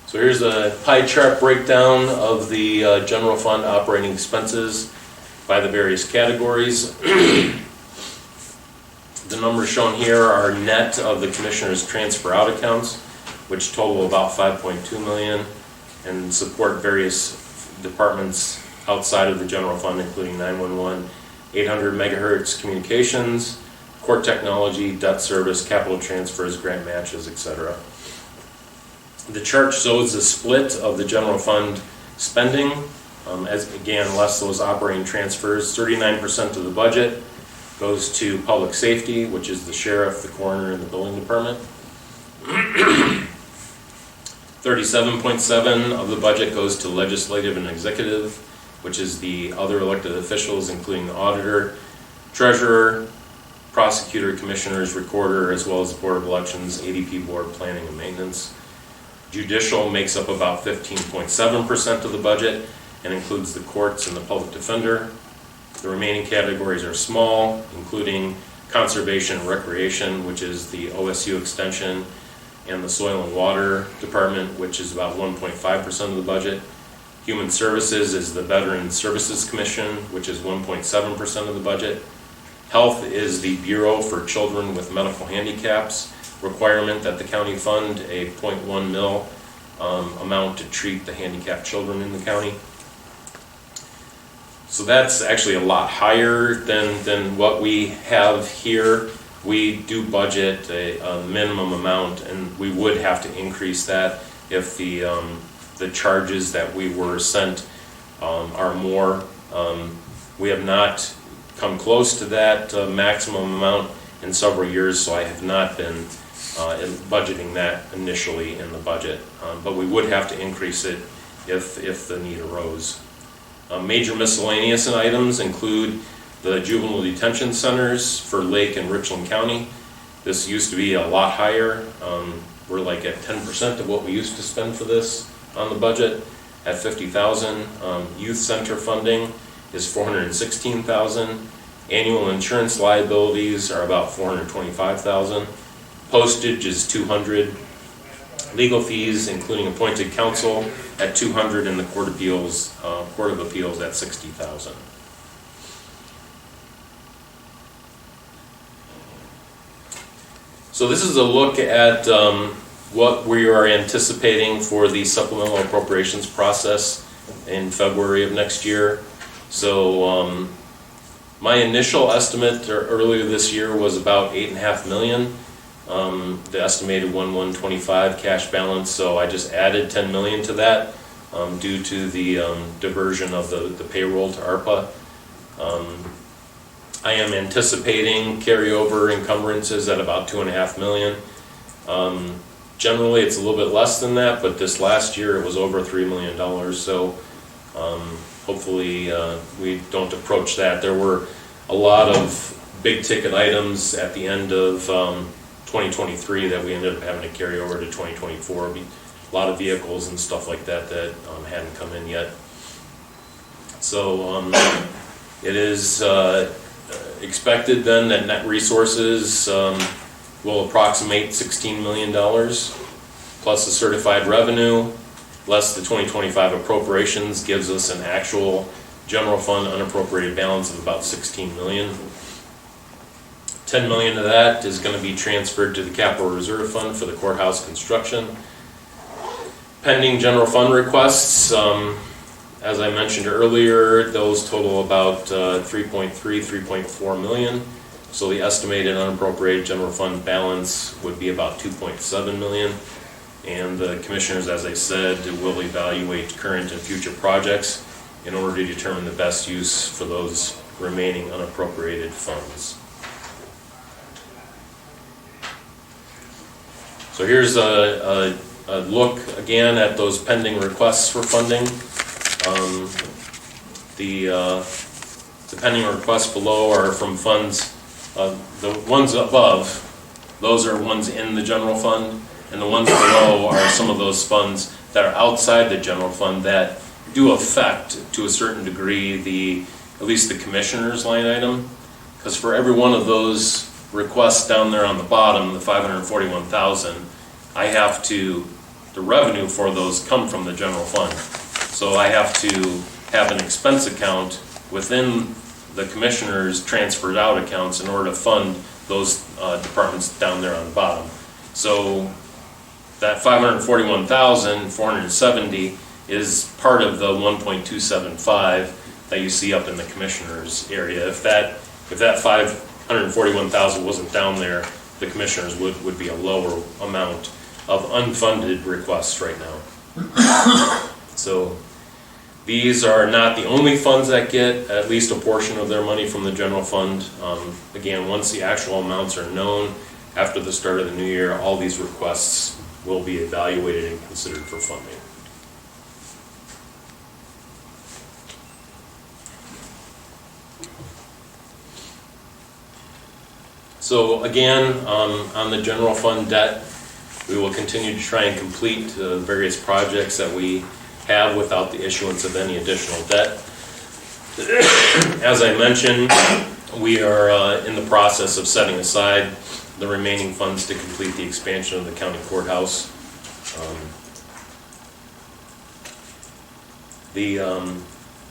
So here's a pie chart breakdown of the general fund operating expenses by the various categories. The numbers shown here are net of the commissioner's transfer out accounts, which total about 5.2 million and support various departments outside of the general fund, including 911, 800 megahertz communications, court technology, debt service, capital transfers, grant matches, etc. The chart shows the split of the general fund spending, as again, less those operating transfers. 39% of the budget goes to public safety, which is the sheriff, the coroner, and the building department. 37.7% of the budget goes to legislative and executive, which is the other elected officials, including the auditor, treasurer, prosecutor, commissioners, recorder, as well as the Board of Elections, ADP Board, Planning and Maintenance. Judicial makes up about 15.7% of the budget and includes the courts and the public defender. The remaining categories are small, including conservation and recreation, which is the OSU extension, and the soil and water department, which is about 1.5% of the budget. Human services is the Veteran Services Commission, which is 1.7% of the budget. Health is the Bureau for Children with Medical Handicaps, requirement that the county fund a 0.1 mil amount to treat the handicapped children in the county. So that's actually a lot higher than what we have here. We do budget a minimum amount, and we would have to increase that if the charges that we were sent are more. We have not come close to that maximum amount in several years, so I have not been budgeting that initially in the budget. But we would have to increase it if the need arose. Major miscellaneous items include the juvenile detention centers for Lake and Richland County. This used to be a lot higher. We're like at 10% of what we used to spend for this on the budget at $50,000. Youth center funding is $416,000. Annual insurance liabilities are about $425,000. Postage is $200,000. Legal fees, including appointed counsel, at $200,000, and the Court of Appeals at $60,000. So this is a look at what we are anticipating for the supplemental appropriations process in February of next year. So my initial estimate earlier this year was about $8.5 million. The estimated 1/1/25 cash balance, so I just added $10 million to that due to the diversion of the payroll to ARPA. I am anticipating carryover encumbrances at about $2.5 million. Generally, it's a little bit less than that, but this last year it was over $3 million, so hopefully we don't approach that. There were a lot of big ticket items at the end of 2023 that we ended up having to carry over to 2024. A lot of vehicles and stuff like that hadn't come in yet. So it is expected then that net resources will approximate $16 million, plus the certified revenue, less the 2025 appropriations gives us an actual general fund unappropriated balance of about $16 million. $10 million of that is going to be transferred to the Capital Reserve Fund for the courthouse construction. Pending general fund requests, as I mentioned earlier, those total about 3.4 million. So the estimated unappropriated general fund balance would be about 2.7 million. And the commissioners, as I said, will evaluate current and future projects in order to determine the best use for those remaining unappropriated funds. So here's a look again at those pending requests for funding. The pending requests below are from funds, the ones above those are ones in the general fund, and the ones below are some of those funds that are outside the general fund that do affect, to a certain degree, at least the commissioner's line item. Because for every one of those requests down there on the bottom, the 541,000, I have to, the revenue for those come from the general fund. So I have to have an expense account within the commissioner's transferred out accounts in order to fund those departments down there on the bottom. So that 541,470 is part of the 1.275 that you see up in the commissioner's area. If that 541,000 wasn't down there, the commissioners would be a lower amount of unfunded requests right now. So these are not the only funds that get at least a portion of their money from the general fund. Again, once the actual amounts are known after the start of the new year, all these requests will be evaluated and considered for funding. So again, on the general fund debt, we will continue to try and complete various projects that we have without the issuance of any additional debt. As I mentioned, we are in the process of setting aside the remaining funds to complete the expansion of the county courthouse.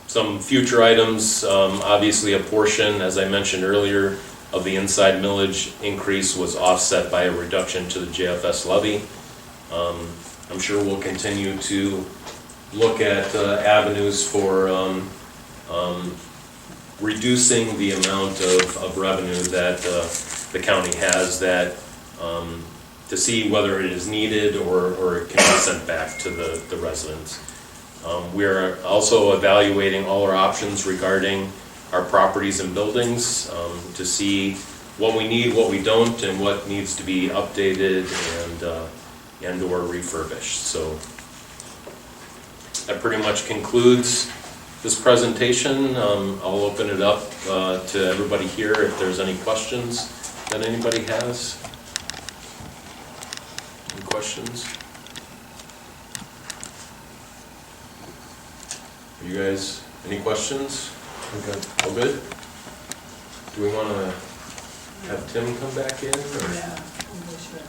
Some future items, obviously a portion, as I mentioned earlier, of the inside millage increase was offset by a reduction to the JFS levy. I'm sure we'll continue to look at avenues for reducing the amount of revenue that the county has, that to see whether it is needed or it can be sent back to the residents. We are also evaluating all our options regarding our properties and buildings to see what we need, what we don't, and what needs to be updated and or refurbished. So that pretty much concludes this presentation. I'll open it up to everybody here if there's any questions that anybody has. Any questions? Are you guys, any questions? Okay, all good? Do we want to have Tim come back in, or?
Yeah, we should.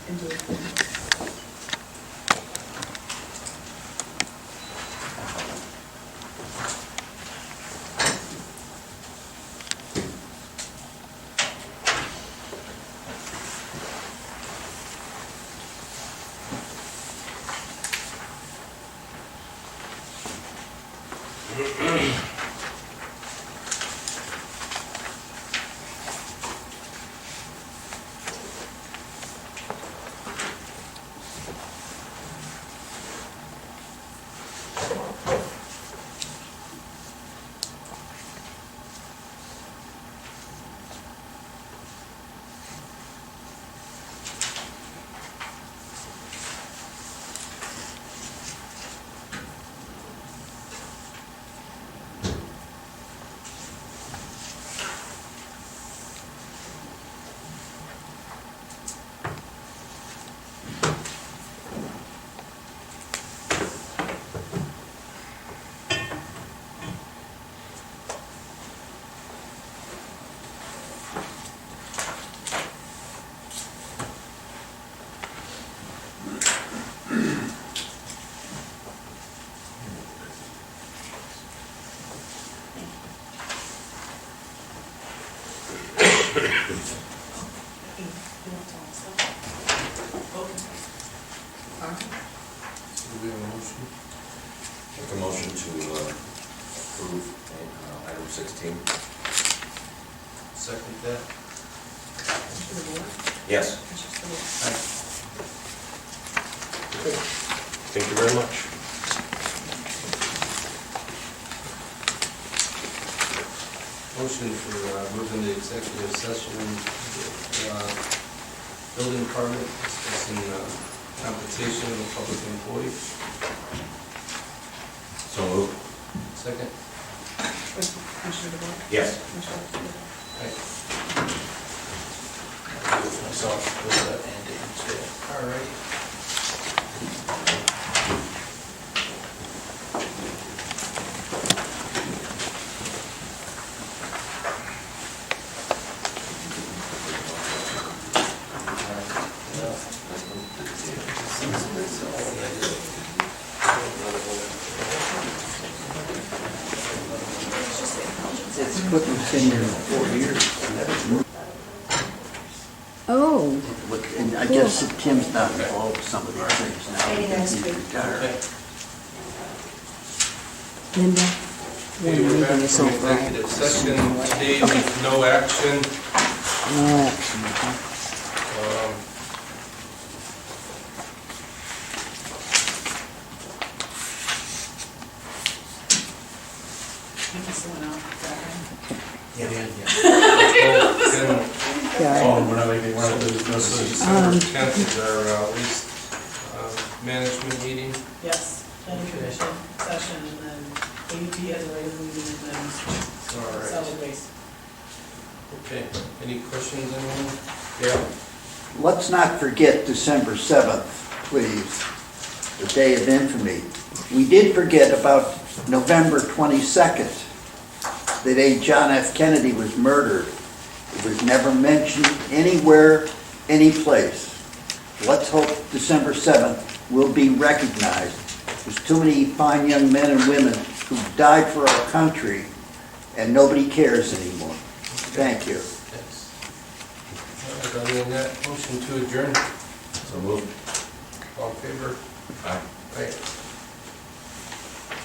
Into it.
Do we have a motion?
Make a motion to approve item 16.
Second that?
Commissioner DeBoer?
Yes.
Commissioner Spillier?
Thank you very much.
Motion for moving to executive session, building department, discussing compensation of public employees.
So moved.
Second?
Commissioner DeBoer?
Yes.
Commissioner Spillier?
Aye.
myself and Dan today.
All right.
It's put us in there 4 years.
Oh,
And I guess that Tim's not involved with some of these things now.
Maybe next
He's
week.
retired.
Linda,
Okay,
one
we're back
meeting is
from
over.
executive session today with no action.
No action, okay.
Um,
You can still out that
and
Yeah.
Oh, we're not making, we're not doing this.
December 10th is our lease management meeting.
Yes, planning commission session, and then AEP has a regular meeting, and then
All right.
solid waste.
Okay, any questions, anyone? Yeah.
Let's not forget December 7th, please, the day of infamy. We did forget about November 22nd, the day John F. Kennedy was murdered. It was never mentioned anywhere, any place. Let's hope December 7th will be recognized. There's too many fine young men and women who died for our country, and nobody cares anymore. Thank you.
Yes. All right, other than that, motion to adjourn.
So moved.
All in favor?
Aye.
Aye.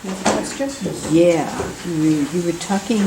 You have a question? Yeah, you were talking